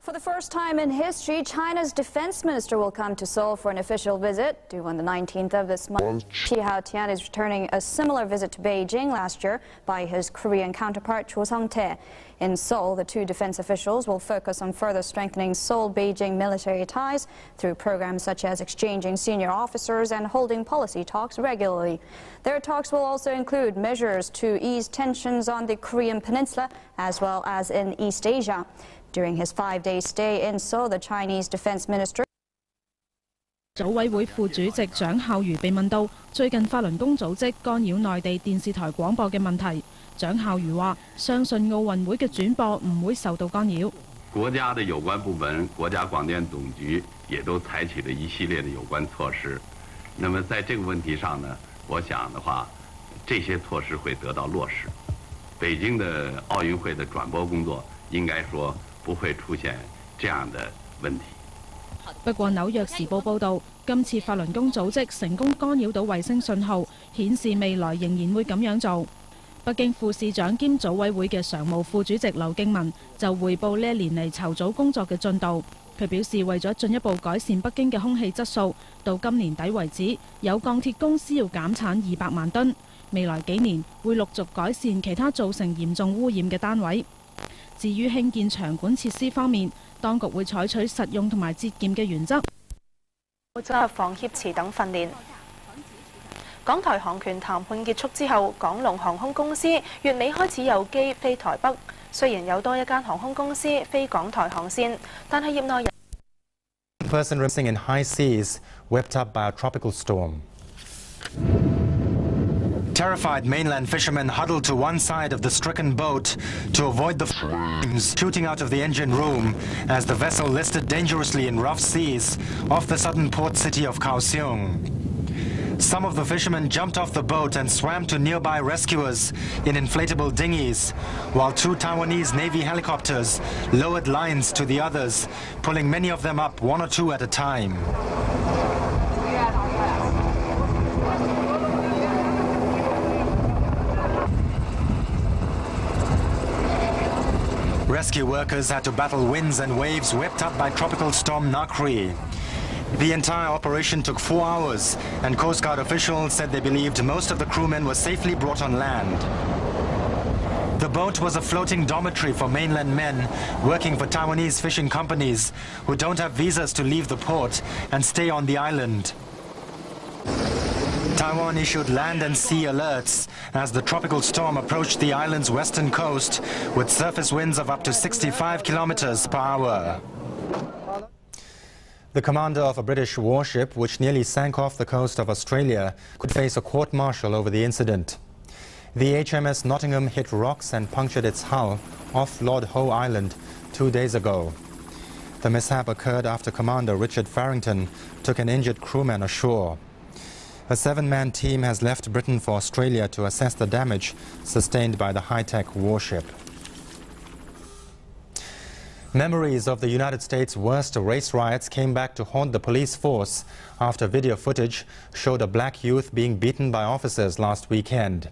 For the first time in history, China's defense minister will come to Seoul for an official visit due on the 19th of this month. Chi Tian is returning a similar visit to Beijing last year by his Korean counterpart Cho Sung-tae. In Seoul, the two defense officials will focus on further strengthening Seoul-Beijing military ties through programs such as exchanging senior officers and holding policy talks regularly. Their talks will also include measures to ease tensions on the Korean peninsula as well as in East Asia. During his 5-day stay in Seoul, the Chinese defense minister 組委會副主席蔣孝瑜被問到最近法輪功組織干擾內地電視台廣播嘅問題，蔣孝瑜話：相信奧運會嘅轉播唔會受到干擾。國家的有關部門、國家廣電總局也都採取了一系列的有關措施。那麼在這個問題上呢，我想的話，這些措施會得到落實。北京的奧運會的轉播工作應該說不會出現這樣的問題。不過，《紐約時報》報導，今次法輪功組織成功干擾到衛星信號，顯示未來仍然會咁樣做。北京副市長兼組委會嘅常務副主席劉敬文就匯報呢一年嚟籌組工作嘅進度。佢表示，為咗進一步改善北京嘅空氣質素，到今年底為止，有鋼鐵公司要減產200萬噸。未來幾年會陸續改善其他造成嚴重污染嘅單位。至於興建場館設施方面，當局會採取實用同埋節儉嘅原則，加防挾持等訓練。港台航權談判結束之後，港龍航空公司月尾開始有機飛台北。雖然有多一間航空公司飛港台航線，但係業內人 person racing in high seas whipped up by a tropical storm. Terrified mainland fishermen huddled to one side of the stricken boat to avoid the flames shooting out of the engine room as the vessel listed dangerously in rough seas off the southern port city of Kaohsiung. Some of the fishermen jumped off the boat and swam to nearby rescuers in inflatable dinghies, while 2 Taiwanese Navy helicopters lowered lines to the others, pulling many of them up 1 or 2 at a time. Rescue workers had to battle winds and waves whipped up by tropical storm Nakri. The entire operation took 4 hours, and Coast Guard officials said they believed most of the crewmen were safely brought on land. The boat was a floating dormitory for mainland men working for Taiwanese fishing companies who don't have visas to leave the port and stay on the island. Taiwan issued land and sea alerts as the tropical storm approached the island's western coast with surface winds of up to 65 kilometers per hour. The commander of a British warship which nearly sank off the coast of Australia could face a court-martial over the incident. The HMS Nottingham hit rocks and punctured its hull off Lord Howe Island 2 days ago. The mishap occurred after Commander Richard Farrington took an injured crewman ashore. A 7-man team has left Britain for Australia to assess the damage sustained by the high-tech warship. Memories of the United States' worst race riots came back to haunt the police force after video footage showed a black youth being beaten by officers last weekend.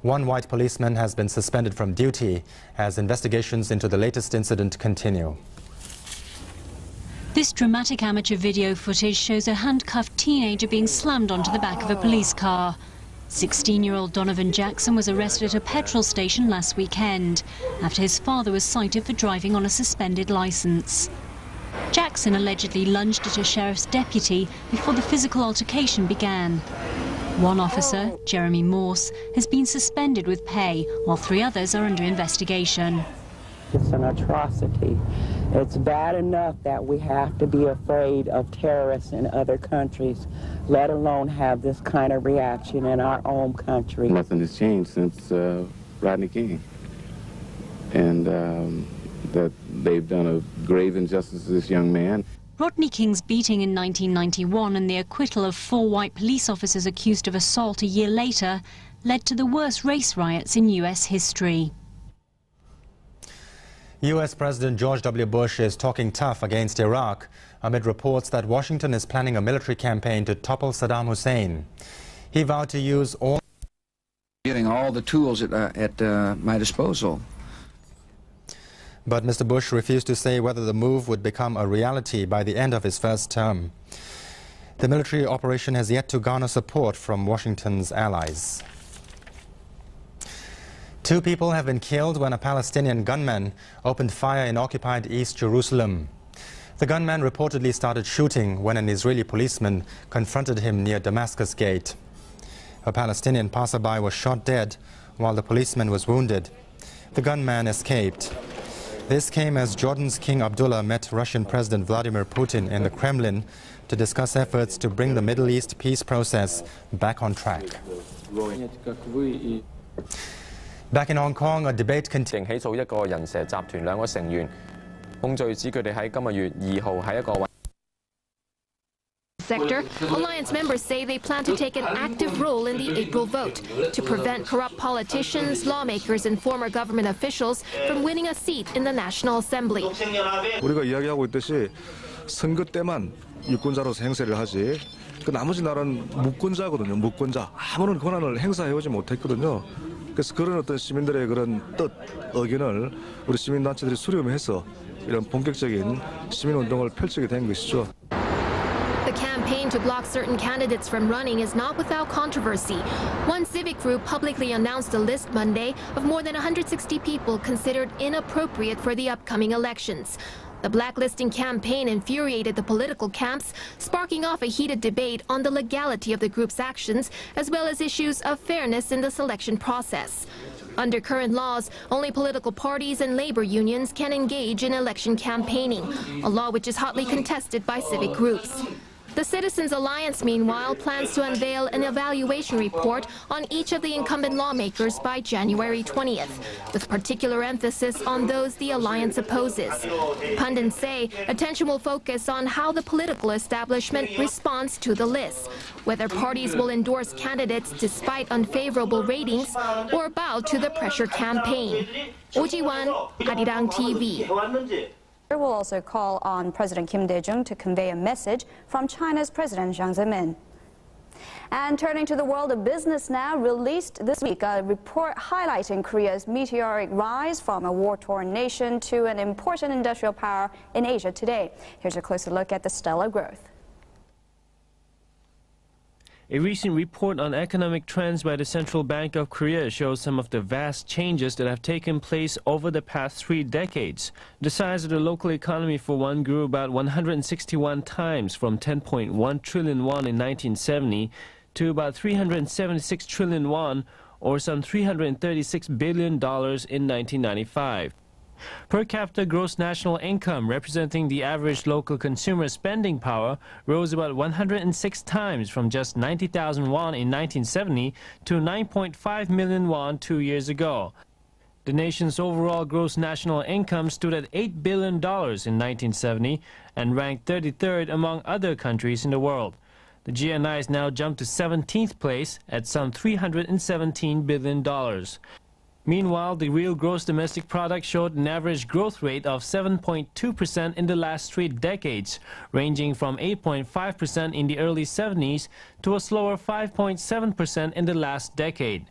1 white policeman has been suspended from duty as investigations into the latest incident continue. This dramatic amateur video footage shows a handcuffed teenager being slammed onto the back of a police car. 16-year-old Donovan Jackson was arrested at a petrol station last weekend after his father was cited for driving on a suspended license. Jackson allegedly lunged at a sheriff's deputy before the physical altercation began. 1 officer, Jeremy Morse, has been suspended with pay, while 3 others are under investigation. It's an atrocity. It's bad enough that we have to be afraid of terrorists in other countries, let alone have this kind of reaction in our own country. Nothing has changed since Rodney King. And that they've done a grave injustice to this young man. Rodney King's beating in 1991 and the acquittal of 4 white police officers accused of assault a year later led to the worst race riots in U.S. history. U.S. President George W. Bush is talking tough against Iraq amid reports that Washington is planning a military campaign to topple Saddam Hussein. He vowed to use all getting all the tools at my disposal. But Mr. Bush refused to say whether the move would become a reality by the end of his first term. The military operation has yet to garner support from Washington's allies. 2 people have been killed when a Palestinian gunman opened fire in occupied East Jerusalem. The gunman reportedly started shooting when an Israeli policeman confronted him near Damascus Gate. A Palestinian passerby was shot dead while the policeman was wounded. The gunman escaped. This came as Jordan's King Abdullah met Russian President Vladimir Putin in the Kremlin to discuss efforts to bring the Middle East peace process back on track. Back in Hong Kong, a debate continued. 起訴一個人蛇集團2個成員，控罪指佢哋喺今個月2號喺一個 sector, alliance members say they plan to take an active role in the April vote to prevent corrupt politicians, lawmakers and former government officials from winning a seat in the National Assembly. 우리가 이야기하고 있듯이 선거 때만 유권자로서 행세를 하지 그 나머지 나라는 무권자거든요. 무권자. 아무런 권한을 행사해오지 못했거든요. 그래서 그런 어떤 시민들의 그런 뜻, 의견을 우리 시민단체들이 수렴해서 이런 본격적인 시민운동을 펼치게 된 것이죠. The campaign to block certain candidates from running is not without controversy. One civic group publicly announced a list Monday of more than 160 people considered inappropriate for the upcoming elections. The blacklisting campaign infuriated the political camps, sparking off a heated debate on the legality of the group's actions, as well as issues of fairness in the selection process. Under current laws, only political parties and labor unions can engage in election campaigning, a law which is hotly contested by civic groups. The Citizens Alliance, meanwhile, plans to unveil an evaluation report on each of the incumbent lawmakers by January 20th, with particular emphasis on those the alliance opposes. Pundits say attention will focus on how the political establishment responds to the list, whether parties will endorse candidates despite unfavorable ratings or bow to the pressure campaign. Oh Ji-wan, Arirang TV. Will also call on President Kim Dae-jung to convey a message from China's President Jiang Zemin. And turning to the world of business now, released this week a report highlighting Korea's meteoric rise from a war-torn nation to an important industrial power in Asia today. Here's a closer look at the stellar growth. A recent report on economic trends by the Central Bank of Korea shows some of the vast changes that have taken place over the past 3 decades. The size of the local economy, for one, grew about 161 times, from 10.1 trillion won in 1970 to about 376 trillion won, or some $336 billion in 1995. Per capita gross national income, representing the average local consumer spending power, rose about 106 times, from just 90,000 won in 1970 to 9.5 million won 2 years ago. The nation's overall gross national income stood at $8 billion in 1970 and ranked 33rd among other countries in the world. The GNI has now jumped to 17th place at some $317 billion. Meanwhile, the real gross domestic product showed an average growth rate of 7.2% in the last 3 decades, ranging from 8.5% in the early 70s to a slower 5.7% in the last decade.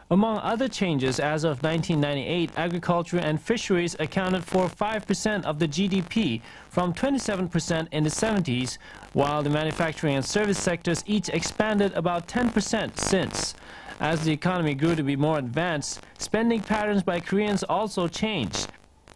Among other changes, as of 1998, agriculture and fisheries accounted for 5% of the GDP, from 27% in the 70s, while the manufacturing and service sectors each expanded about 10% since. As the economy grew to be more advanced, spending patterns by Koreans also changed.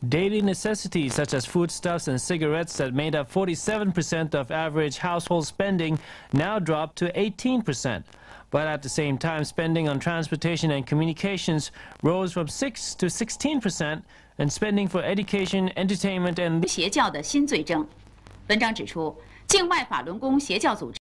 Daily necessities such as foodstuffs and cigarettes that made up 47% of average household spending now dropped to 18%. But at the same time, spending on transportation and communications rose from 6 to 16%, and spending for education, entertainment and 邪教的新罪证。文章指出，境外法轮功邪教组织